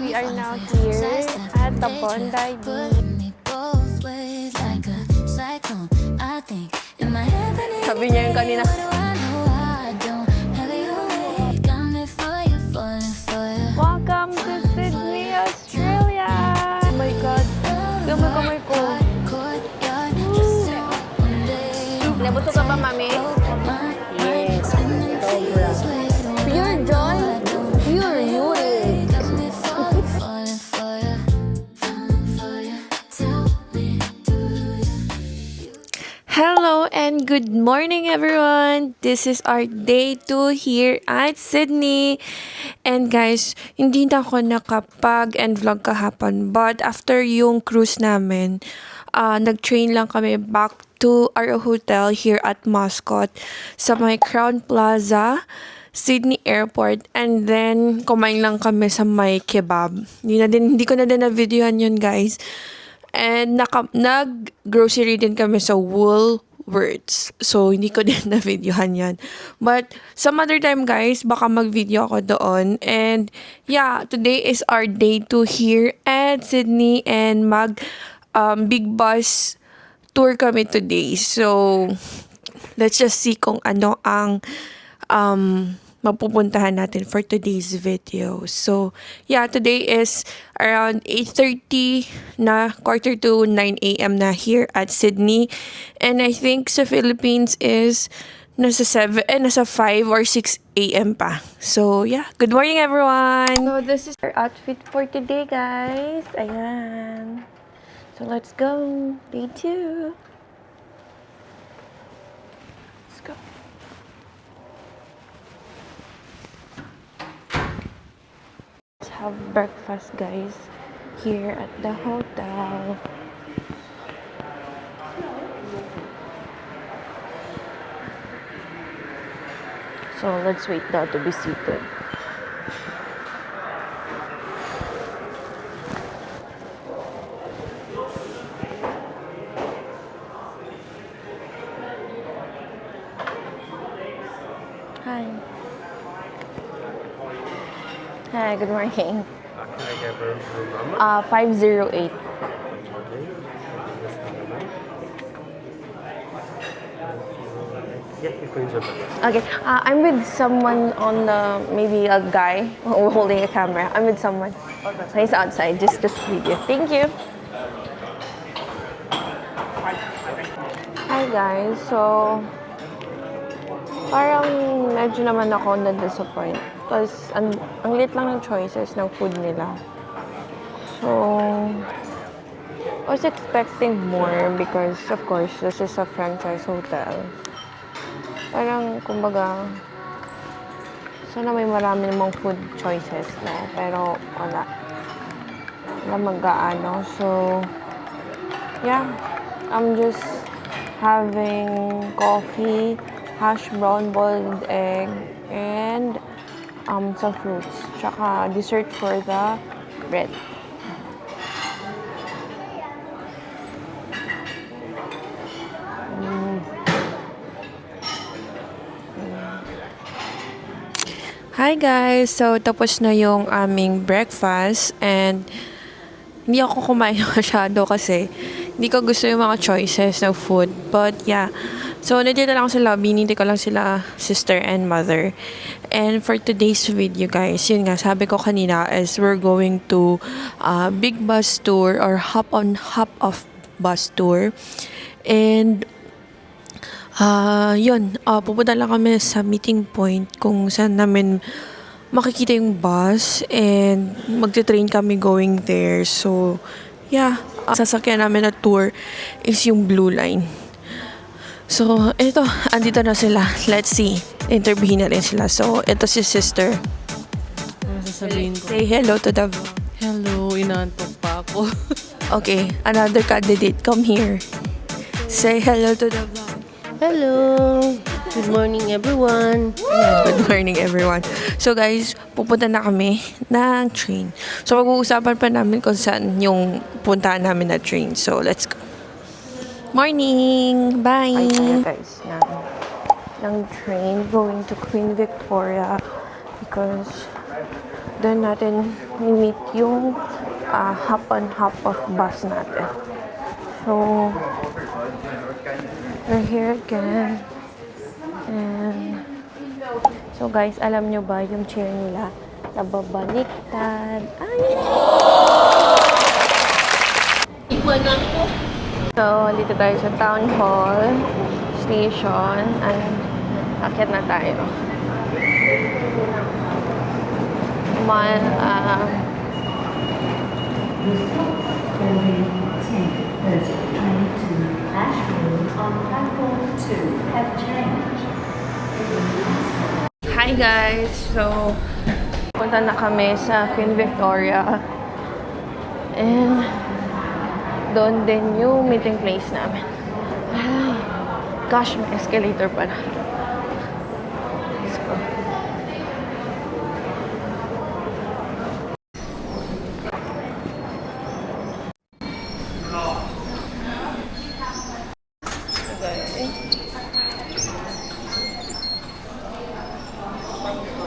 we are now here at the Bondi Beach. Sabi niya yung kanina. Welcome to Sydney, Australia! Oh my God! Gamay ko. Nabusog ka ba, mami? Yes. Sobra. Pure joy. Pure uric. Hello and good morning everyone! This is our day 2 here at Sydney. And guys, hindi na ako nakapag and vlog kahapon. But after yung cruise namin, nag-train lang kami back to our hotel here at Mascot sa may Crown Plaza, Sydney Airport. And then, kumain lang kami sa may kebab. Hindi ko na din na-videohan yun guys. And nag-grocery din kami sa Woolworths. So, hindi ko din na-videohan yan. But, some other time guys, baka mag-video ako doon. And, yeah, today is our day 2 here at Sydney. And big bus tour kami today. So, let's just see kung ano ang mapupuntahan natin for today's video. So, yeah, today is around 8:30 na, quarter to 9 a.m. na here at Sydney. And I think sa Philippines is nasa 5 or 6 a.m. pa. So, yeah. Good morning, everyone! So, this is our outfit for today, guys. Ayan. So, let's go. Day 2. Let's go. Let's have breakfast, guys, here at the hotel. So, let's wait now to be seated. Hi. Hi, good morning. Can I get room number? 508. Okay. Yeah, you can jump in. Okay, I'm with someone on the, maybe a guy holding a camera. I'm with someone. He's outside, just video. Thank you. Hi guys, so parang medyo naman ako na-disappoint because ang lit lang ng choices ng food nila. So, I was expecting more because of course this is a franchise hotel. Parang, kumbaga, sana may marami namang food choices na, pero wala. Wala mag-aano. So, yeah. I'm just having coffee, hash brown boiled egg, and some fruits. Tsaka dessert for the bread. Hi guys! So, tapos na yung aming breakfast and hindi ako kumain masyado kasi hindi ko gusto yung mga choices ng food. But yeah, so nandito lang ako sa lobby, hindi ko lang sila sister and mother. And for today's video guys, yun nga, sabi ko kanina is we're going to big bus tour or hop off bus tour. And pupunta lang kami sa meeting point kung saan namin makikita yung bus and magte-train kami going there. So, yeah, sasakyan namin na tour is yung Blue Line. So, ito, andito na sila. Let's see. Interviewin na rin sila. So, ito si sister. Ano sasabihin ko? Say hello to the vlog. Hello, inaantok pa ako. Okay, another candidate. Come here. Say hello to the vlog. Hello! Good morning, everyone! Good morning, everyone. So, guys, pupunta na kami ng train. So, pag-uusapan pa namin kung saan yung puntaan namin na train. So, let's go. Morning! Bye! Ay, guys, ng train going to Queen Victoria because doon natin meet yung hop on hop of bus natin. So, we're here again. And, so guys, alam nyo ba yung chair nila nababaliktad? Ay! So, dito tayo sa Town Hall Station. And, akit na tayo. Hi guys! So, punta na kami sa Queen Victoria. And, doon din yung meeting place namin. Ay, gosh, may escalator pala. Let's go.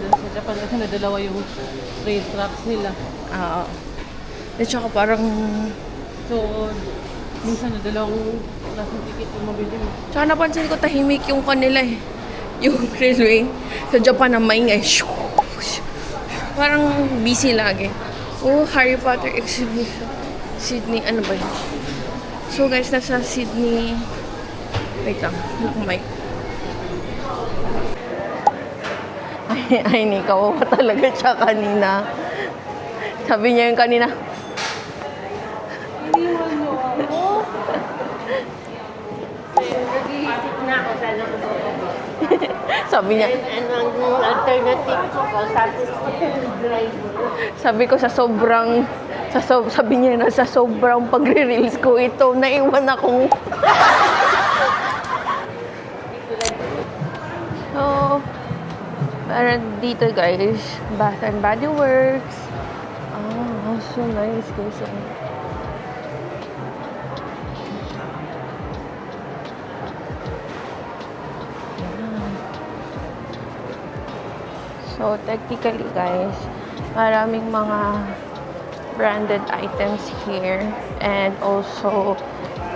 Sa Japan kasi nadalawa yung train tracks nila. Oo. At saka parang... So, minsan nadalawang klaseng ticket yung mabili mo. Tsaka napansin ko tahimik yung kanila eh. Yung railway. Sa Japan na maingay. Parang busy lagi. Oh, Harry Potter exhibition. Sydney, ano ba yun? So guys, nasa Sydney. Wait lang, look mic. Ay, Nika, pa talaga siya kanina. Sabi niya yung kanina, Nag-iisip na ako sa sabi niya, anong alternative ko kung drive. sabi ko sabi niya na sa sobrang pagre-reels ko ito, naiwan akong... So, para dito guys, Bath and Body Works. Oh, so nice guys. So, technically guys, maraming mga branded items here and also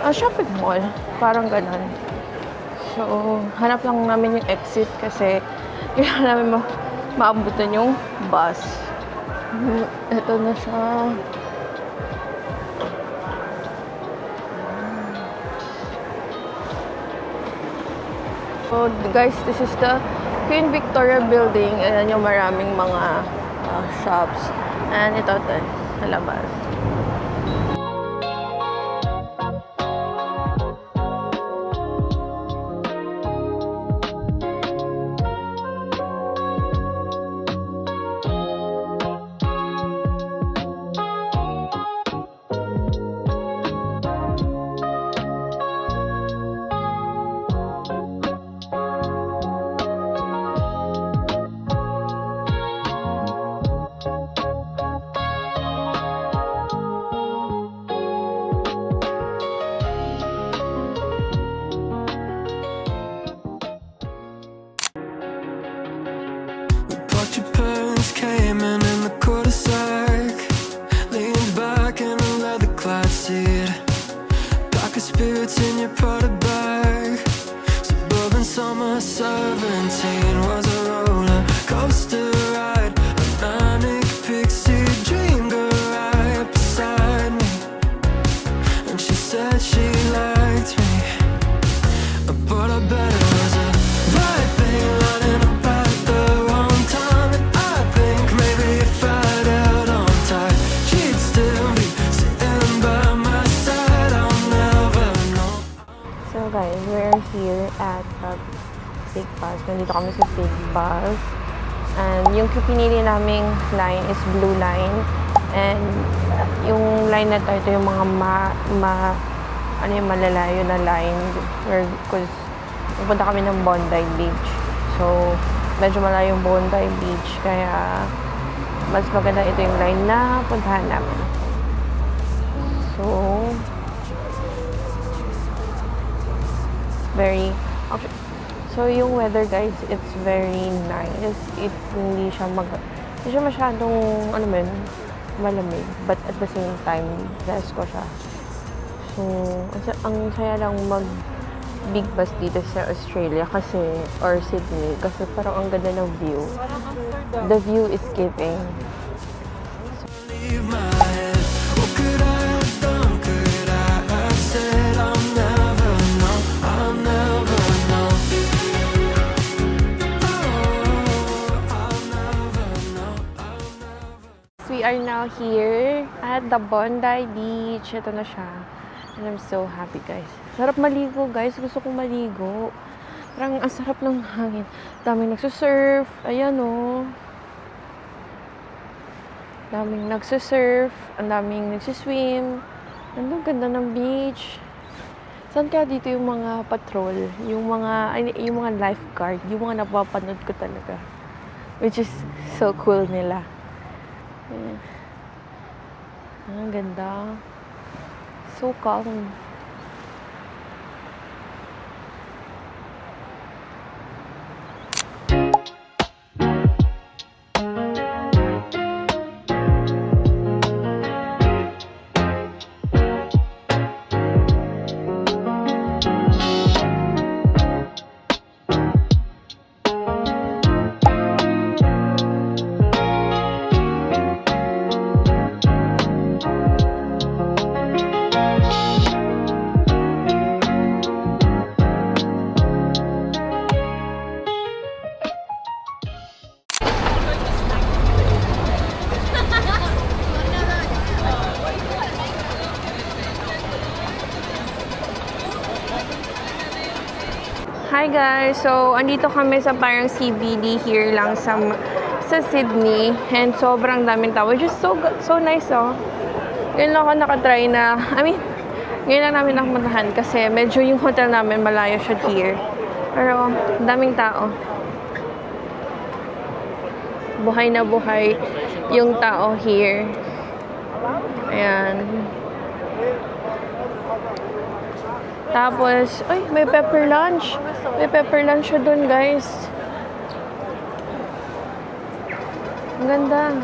a shopping mall. Parang ganun. So, hanap lang namin yung exit kasi kailangan namin maabutan yung bus. Ito na siya. So, guys, this is the Queen Victoria Building. Ayan yung maraming mga shops. And ito sa labas. Your parents came in the cul-de-sac, leaned back in a leather-clad seat, pockets boots in your Prada bag. Suburban summer 17 was a roller coaster ride, a manic pixie dream girl right beside me, and she said she liked me, but I bet it was a right thing lining up at the wrong time. And I think maybe if I'd held on tight, she'd still be sitting by my side. I'll never know. So guys, we're here at Big Bus. Nandito kami sa Big Bus. And yung pinili naming line is Blue Line. And yung line na to, ito yung mga ano yung malalayo na line. Because pupunta kami ng Bondi Beach. So, medyo malayo yung Bondi Beach. Kaya, mas maganda ito yung line na puntahan namin. So, so yung weather guys, it's very nice. If hindi siya Hindi siya masyadong, ano man, malamig. But at the same time, presko siya. So, ang saya lang Big Bus dito sa Australia kasi, or Sydney, kasi parang ang ganda ng view. The view is giving. Leave my head. What could I have done? Could I have said I'll never know? I'll never know. Oh, I'll never know. We are now here at the Bondi Beach. Ito na siya. And I'm so happy, guys. Sarap maligo, guys. Gusto kong maligo. Parang ang sarap ng hangin. Daming nagsusurf. Ayan, oh. Daming nagsusurf. Ang daming nagsuswim. Ang ganda ng beach. Saan kaya dito yung mga patrol? Yung mga lifeguard. Yung mga napapanood ko talaga. Which is so cool nila. Ayan. Ang ganda. So calm. Hi guys! So, andito kami sa parang CBD here lang sa Sydney. And sobrang daming tao. Which is so nice, oh. Ngayon lang ako nakatry na, ngayon lang namin nakapuntahan kasi medyo yung hotel namin malayo siya here. Pero, daming tao. Buhay na buhay yung tao here. Ayan. Tapos, ay, may pepper lunch. May pepper lunch siya dun, guys. Ang ganda.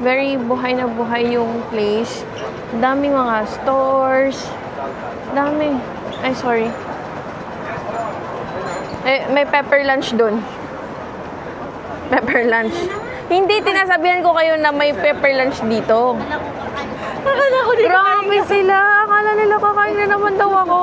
Very buhay na buhay yung place. Daming mga stores. Dami. Ay, sorry. May pepper lunch dun. Pepper lunch. Hindi, tinasabihan ko kayo na may pepper lunch dito. Grabe sila. Akala nila kakain na naman daw ako.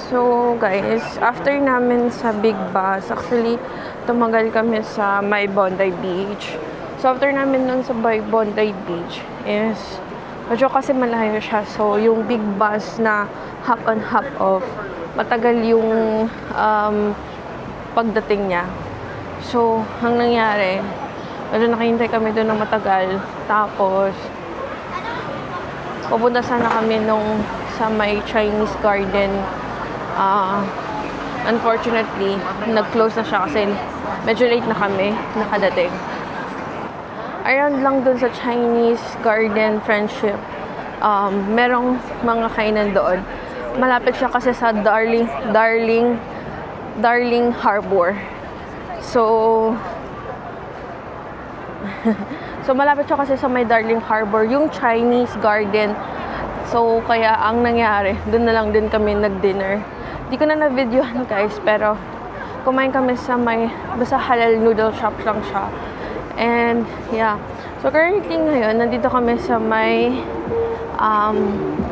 So, guys, after namin sa Big Bus, actually, tumagal kami sa may Bondi Beach. So, after namin nun sa Bondi Beach is, medyo kasi malayo siya. So, yung Big Bus na hop on, hop off, matagal yung pagdating niya. So, ang nangyari, medyo nakahintay kami doon ng matagal. Tapos, pupunta sana kami sa may Chinese garden. Unfortunately, nag-close na siya kasi medyo late na kami nakadating. Around lang dun sa Chinese garden friendship, merong mga kainan doon. Malapit siya kasi sa Darling Harbor. So, malapit siya kasi sa may Darling Harbor, yung Chinese garden. So, kaya ang nangyari, doon na lang din kami nag-dinner. Di ko na na-videohan, guys, pero kumain kami sa may, basta halal noodle shop lang siya. And, yeah. So, currently ngayon, nandito kami sa may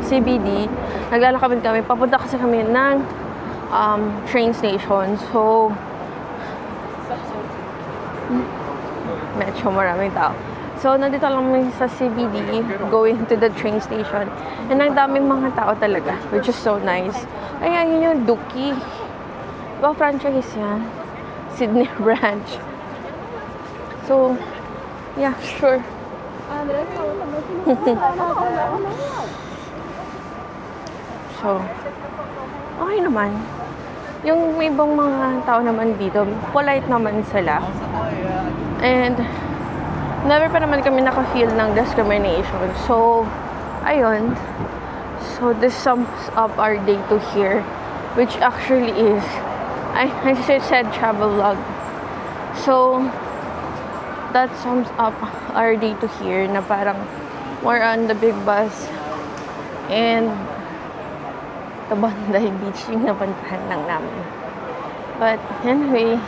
CBD. Naglalakad kami. Papunta kasi kami ng train station. So, medyo maraming tao. So, nandito lang kami sa CBD, going to the train station. And ang daming mga tao talaga, which is so nice. Ay, ayun yung Dookie. Diba franchise yan? Sydney branch. So, yeah, sure. So, okay naman. Yung may ibang mga tao naman dito, polite naman sila. And, never pa naman kami naka-feel ng discrimination. So, ayun. So, this sums up our day to here. Which actually is, I said travel vlog. So, that sums up our day to here na parang more on the big bus and the Bondi Beach yung napuntahan lang namin. But anyway,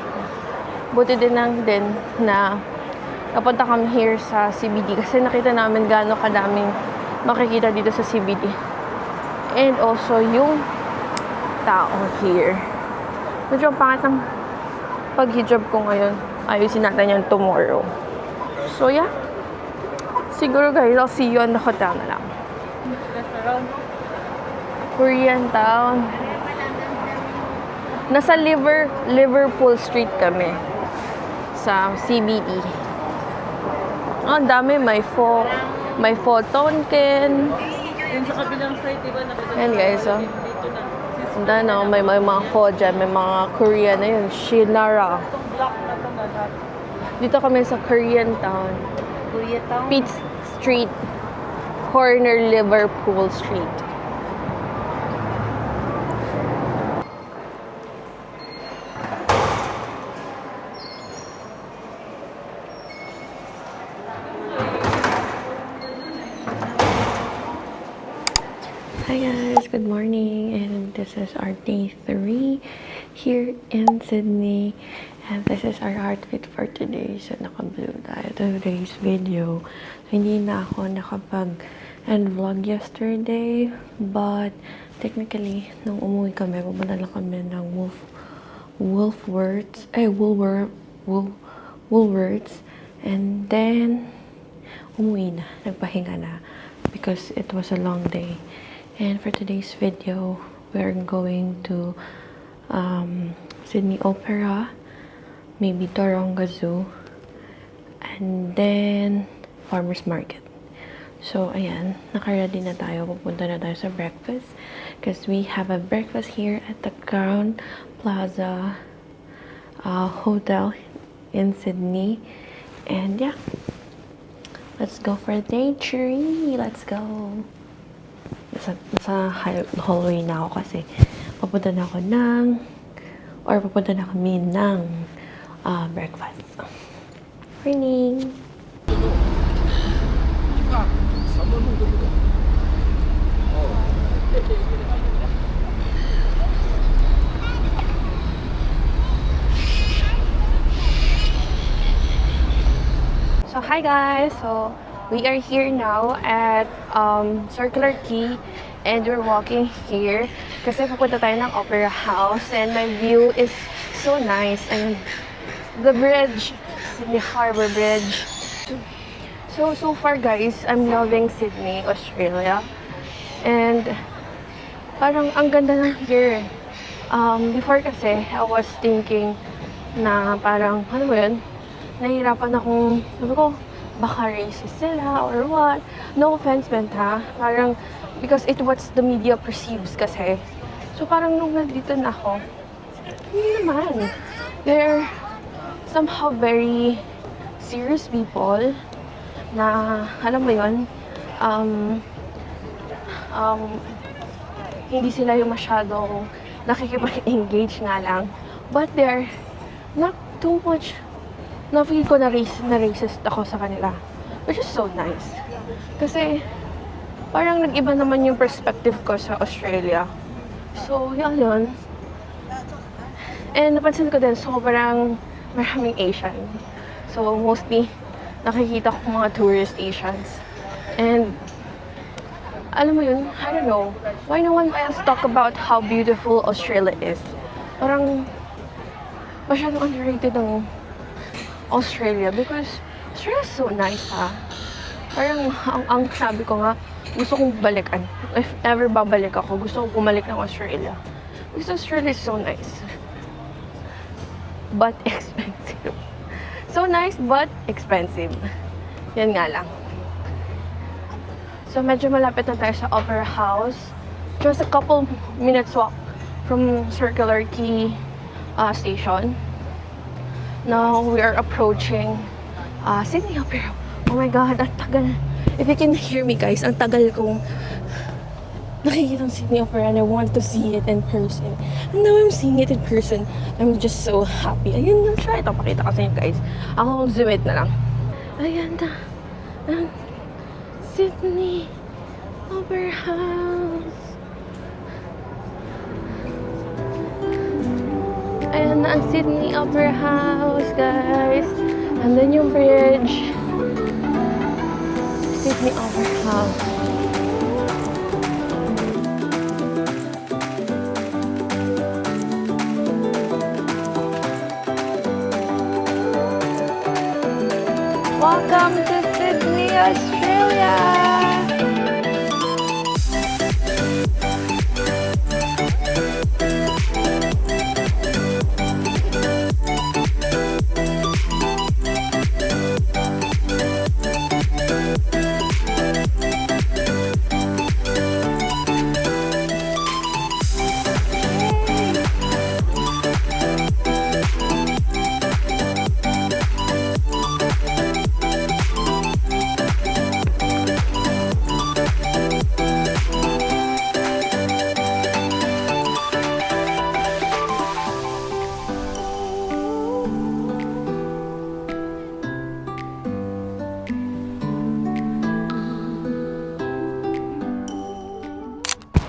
buti din na napunta kami here sa CBD kasi nakita namin gaano kadaming makikita dito sa CBD. And also yung tao here. Medyo pangit ang pag-hijab ko ngayon. Ayusin natin yan tomorrow. So yeah. Siguro guys, I'll see you on the hotel na lang. Korean town. Nasa Liverpool Street kami. Sa CBD. Ang dami. May Tonkin. Yung sa kabilang side, diba? Ayan guys, oh. Dito na. Ang dami, no? May mga pho dyan. May mga Korean na yun. Shinara. Itong block na to na lahat. Dito kami sa Korean town. Koreatown. Pitt Street. Corner Liverpool Street. Hi guys, good morning, and this is our day 3 here in Sydney, and this is our outfit for today. So naka-blue tayo today's video. So, hindi na ako nakapag-end vlog yesterday, but technically nung umuwi kami, pumunta lang kami ng Woolworths, and then umuwi na, nagpahinga na because it was a long day. And for today's video, we're going to Sydney Opera, maybe Taronga Zoo, and then Farmers Market. So, ayan, naka-ready na tayo. Pupunta na tayo sa breakfast because we have a breakfast here at the Crown Plaza Hotel in Sydney. And yeah, let's go for day 3. Let's go. Nasa hallway na ako kasi papunta na kami ng breakfast. Morning! So hi guys! So we are here now at Circular Quay, and we're walking here kasi pupunta tayo ng Opera House, and my view is so nice. Ayun, the bridge, Sydney Harbour Bridge. So far guys, I'm loving Sydney, Australia, and parang ang ganda ng here. Before kasi, I was thinking na parang, ano ba yun, nahihirapan akong, sabi ko, baka racist sila or what. No offense meant ha. Parang, because it what the media perceives kasi. So parang nung nandito na ako, hindi naman. They're somehow very serious people na, alam mo yun, hindi sila yung masyadong nakikipag-engage nga lang. But they're not too much. Na-feel ko na racist ako sa kanila. Which is so nice. Kasi, parang nag-iba naman yung perspective ko sa Australia. So, yun. And napansin ko din, sobrang maraming Asian. So, mostly, nakikita ko mga tourist Asians. And, alam mo yun, I don't know. Why no one else talk about how beautiful Australia is? Parang, masyadong underrated ng Australia because Australia is so nice ha. Parang ang sabi ko nga, gusto kong balikan. If ever babalik ako, gusto kong bumalik ng Australia. Because Australia is so nice. But expensive. So nice but expensive. Yan nga lang. So medyo malapit na tayo sa Opera House. Just a couple minutes walk from Circular Quay station. Now we are approaching Sydney Opera. Oh my God, ang tagal. If you can hear me guys, ang tagal kong nakikita ng Sydney Opera and I want to see it in person. And now I'm seeing it in person. I'm just so happy. Ayun, try ito. Pakita ko sa inyo guys. Ako zoom it na lang. Sydney Opera House. Ayan na ang Sydney Opera House, guys. Andun yung bridge. Sydney Opera House. Welcome to Sydney, Australia!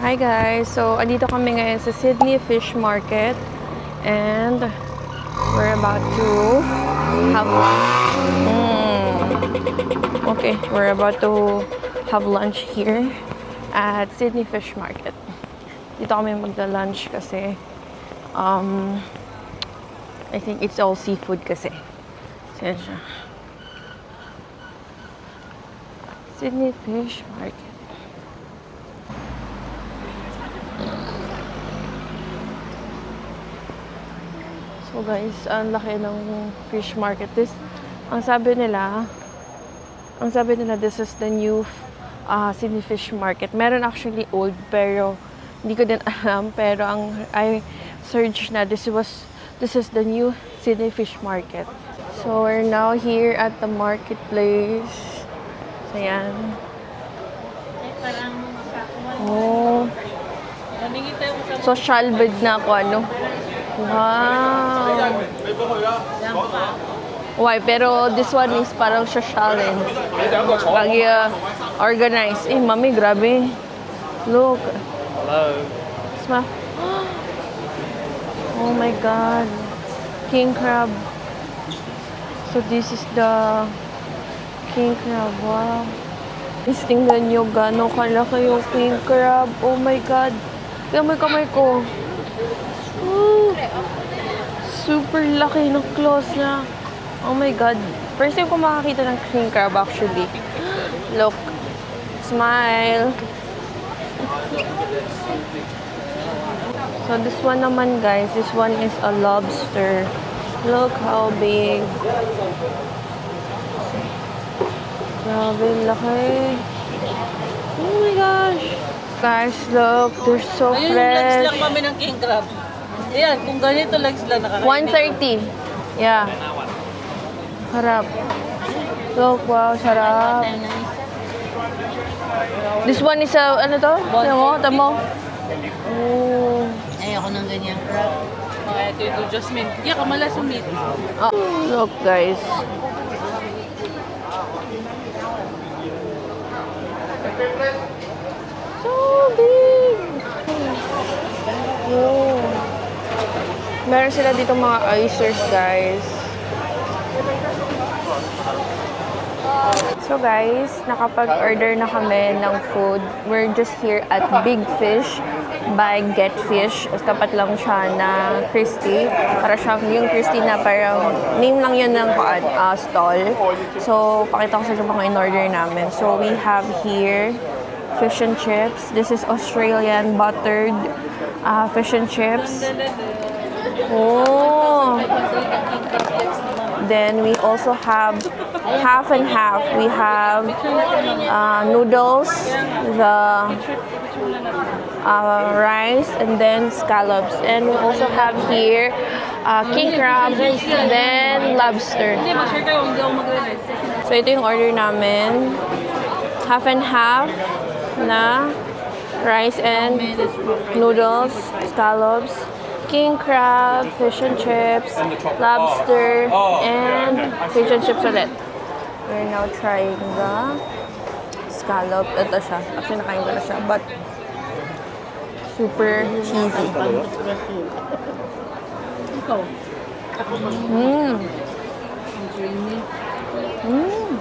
Hi guys! So, andito kami ngayon sa Sydney Fish Market and we're about to have lunch. Okay, we're about to have lunch here at Sydney Fish Market. Dito kami magla-lunch kasi I think it's all seafood kasi. Yan siya. Sydney Fish Market. So guys, ang laki ng fish market. Ang sabi nila, this is the new Sydney Fish Market. Meron actually old, pero hindi ko din alam. Pero I searched na this is the new Sydney Fish Market. So we're now here at the marketplace. So yan. Oh. So shalbid na ako, ano? Wow! Why? Pero this one is parang socialin. Lagi organized. Eh, mami, grabe. Look. Hello. Smell. Oh my God. King crab. So this is the king crab. Wow. Is tingnan nyo gano'ng kalaki yung king crab. Oh my God. Tingnan mo yung kamay ko. Ooh, super laki ng claws niya. Oh my God. First time ko makakita ng king crab actually. Look. Smile. So this one naman guys, this one is a lobster. Look how big. Grabe, laki. Oh my gosh. Guys, look. They're so Ayun, fresh. legs lang kami ng king crab. Ayan, kung ganito legs lang nakakainin. 130. Yeah. Sarap. Look, wow, sarap. This one is a, ano to? Tamo? Oh. Ayoko ng ganyan crab. Mga ito, Jasmine. Hindi ka malas yung meat. Oh, look, guys. So big! Oh. Meron sila dito mga oysters, guys. So guys, nakapag-order na kami ng food. We're just here at Big Fish by Get Fish. Tapat lang siya na Christie. Para siyang yung Christie na parang name lang yun ng stall. So, pakita ko sa inyo mga in-order namin. So, we have here fish and chips. This is Australian buttered fish and chips. Oh! Then we also have half and half. We have noodles, the rice, and then scallops. And we also have here king crab, then lobster. So ito yung order namin. Half and half na rice and noodles, scallops, king crab, fish and chips, lobster, and fish and chips ulit. We're now trying the scallop. Ito siya. Actually, nakain ko na siya. But, super cheesy. Ikaw. Mmm. Ang creamy. Mmm.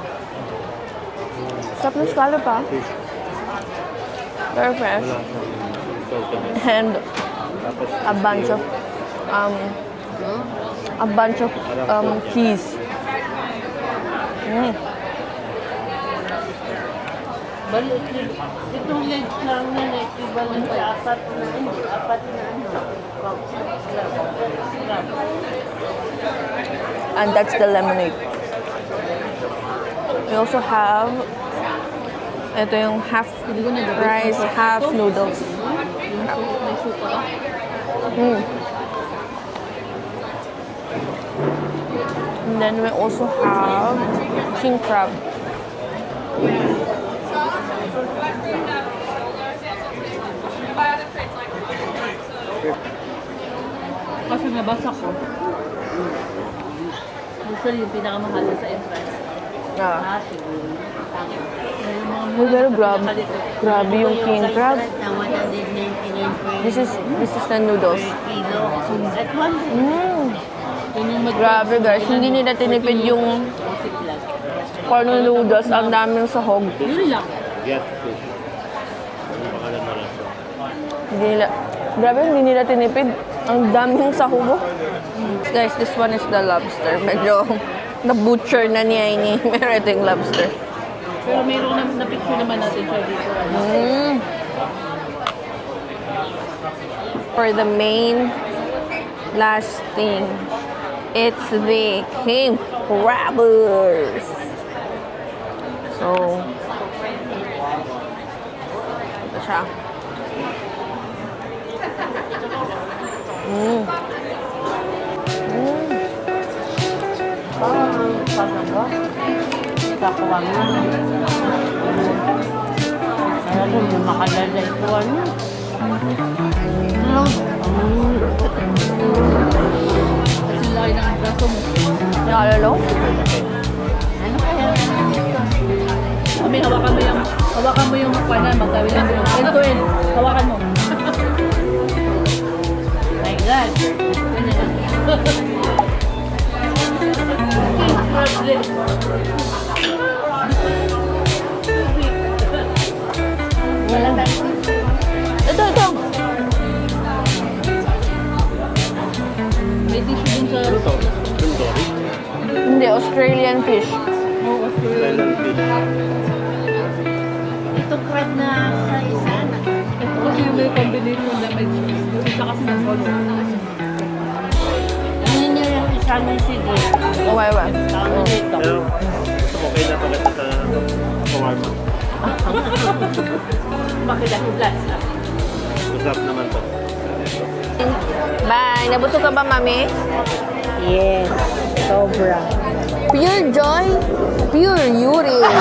Sarap ng scallop ah. Very fresh. And a bunch of cheese. Mm. Balik, itong legs lang na equivalent sa apat na And that's the lemonade. We also have ito yung half rice, half noodles. May suka. Mm. And then we also have king crab. Kasi nabasa ko. Usually yung pinakamahal sa entrance. Ah. siguro. Uy, pero grabe yung king crab. Na 199 This is the noodles. kilo. At one Mm. Yun yung Grabe guys, hindi nila tinipid yung lang. corn noodles. Ang daming sahog. Yun lang. Hindi nila, grabe, hindi nila tinipid. Ang daming sahog. Guys, this one is the lobster. Medyo na-butcher na niya ini. Meron ito yung lobster. Pero mayroon na picture naman natin siya dito. Mm. For the main last thing, it's the king crabbers. So, ito siya. Mm. Mm. Pasangga. Kakuha nga. Kaya kung yung makalala ito, ano? Kasi laki ng braso mo. Nakalalo? Ano kaya? Kami, hawakan mo yung kanan, magkawin lang yun. End to end. Hawakan mo. My God. Ito. May tissue dun sa... Hindi, Australian fish. Oh, Australian. Ito crab na sa isa. Ito kasi yung may combination na may cheese. Yung isa kasi na solo. Ano niya yung isa ng sige? Why? Tama nito. Pero, okay na pala ito sa shawarma. Bakit ako glass na? Masarap naman to. Bye! Nabusog ka ba, mami? Yes. Sobra. Pure joy, pure urine.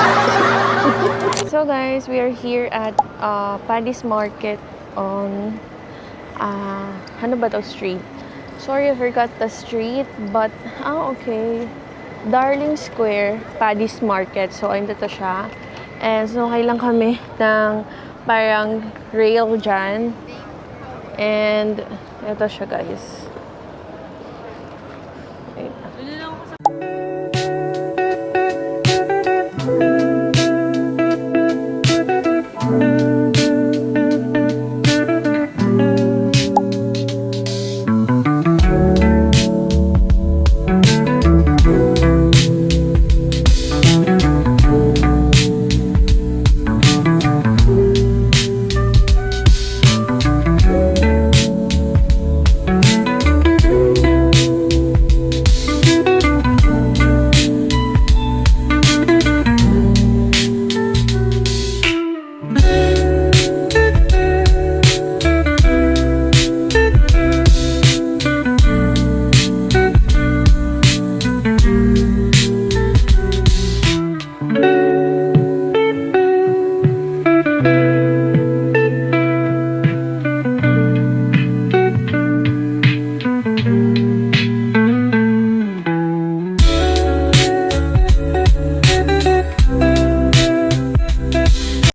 So guys, we are here at Paddy's Market on ano ba to street? Sorry, I forgot the street, but okay. Darling Square, Paddy's Market. So ayun to siya. And so lang kami ng parang rail dyan. And ito siya guys.